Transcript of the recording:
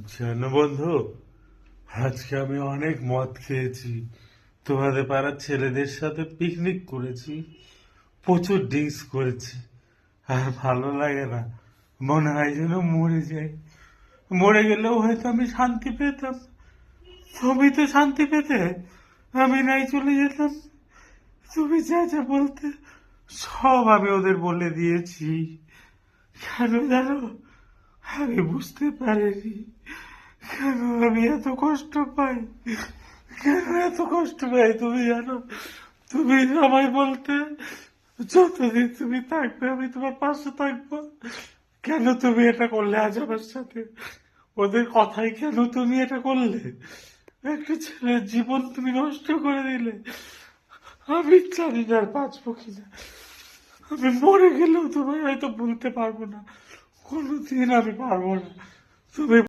জানো বন্ধু, আজকে আমি অনেক মদ খেয়েছি। তোমাদের পাড়ার ছেলেদের সাথে পিকনিক করেছি, প্রচুর ড্রিঙ্কস করেছি। আর ভালো লাগে না, মনে হয় যেন মরে যাই। মরে গেলেও হয়তো আমি শান্তি পেতাম। তুমি তো শান্তি পেতে, আমি নাই চলে যেতাম। তুমি যা যা বলতে সব আমি ওদের বলে দিয়েছি। কেন জানো? আমি বুঝতে পারিনি কেন আমি এত কষ্ট পাই। কেন এত কষ্ট পাই তুমি জানো? তুমি আমায় বলতে যতদিন তুমি থাকবে আমি তোমার পাশে থাকবো। কেন তুমি এটা করলে আজ আমার সাথে? ওদের কথাই কেন তুমি এটা করলে? একটা ছেলের জীবন তুমি নষ্ট করে দিলে। আমি জানি না আর বাঁচবো কিনা। আমি মরে গেলেও তোমায় হয়তো বলতে পারবো না, কোনোদিন আমি পারবো না। তুমি